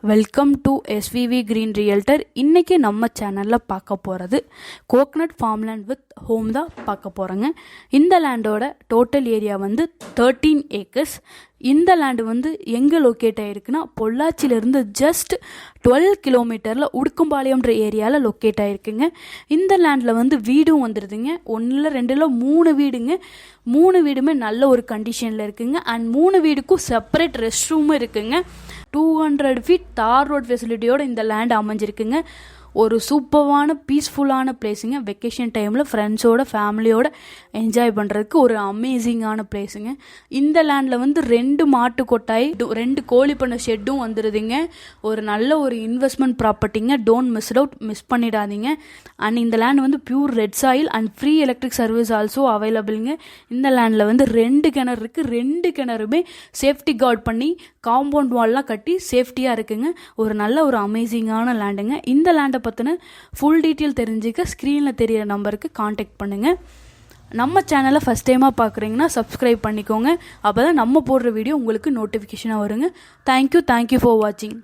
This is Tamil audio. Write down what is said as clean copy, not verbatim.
Welcome to SVV green realtor. இன்றைக்கி நம்ம சேனலில் பார்க்க போகிறது கோகனட் ஃபார்ம்லேண்ட் வித் ஹோம் தான் பார்க்க போகிறோங்க. இந்த லேண்டோட டோட்டல் ஏரியா வந்து 13 ஏக்கர்ஸ். இந்த லேண்டு வந்து எங்கே லொக்கேட் ஆகிருக்குன்னா பொள்ளாச்சியிலேருந்து ஜஸ்ட் 12 கிலோமீட்டரில் உடுக்கம்பாளையம்ன்ற ஏரியாவில் லொக்கேட் ஆகிருக்குங்க. இந்த லேண்டில் வந்து வீடும் வந்துடுதுங்க. 1 2 3 வீடுங்க. 3 வீடுமே நல்ல ஒரு கண்டிஷனில் இருக்குங்க. அண்ட் 3 வீடுக்கும் செப்பரேட் ரெஸ்ட் ரூமும் இருக்குங்க. 200 ஃபீட் தார் ரோட் ஃபெசிலிட்டியோட இந்த லேண்ட் அமைஞ்சிருக்குங்க. ஒரு சூப்பரான பீஸ்ஃபுல்லான பிளேஸுங்க. வெக்கேஷன் டைமில் ஃப்ரெண்ட்ஸோட ஃபேமிலியோட என்ஜாய் பண்ணுறதுக்கு ஒரு அமேசிங்கான பிளேஸுங்க. இந்த லேண்டில் வந்து 2 மாட்டு கொட்டாய், 2 கோழி பண்ண ஷெட்டும் வந்துடுதுங்க. ஒரு நல்ல ஒரு இன்வெஸ்ட்மெண்ட் ப்ராப்பர்ட்டிங்க. டோன்ட் மிஸ் பண்ணிடாதீங்க. அண்ட் இந்த லேண்ட் வந்து pure red soil and free electric service also அவைலபிளுங்க. இந்த லேண்டில் வந்து 2 கிணறு இருக்குது. 2 கிணறுமே சேஃப்டி கார்ட் பண்ணி காம்பவுண்ட் வால்லாம் கட்டி சேஃப்டியாக இருக்குங்க. ஒரு நல்ல ஒரு அமேசிங்கான லேண்டுங்க. இந்த லேண்டை பற்றின ஃபுல் டீட்டெயில் தெரிஞ்சுக்க ஸ்க்ரீனில் தெரியிற நம்பருக்கு காண்டாக்ட் பண்ணுங்கள். நம்ம சேனலை ஃபஸ்ட் டைமாக பார்க்குறீங்கன்னா சப்ஸ்கிரைப் பண்ணிக்கோங்க. அப்போ தான் நம்ம போடுற வீடியோ உங்களுக்கு நோட்டிஃபிகேஷனாக வருங்க. தேங்க்யூ ஃபார் வாட்சிங்.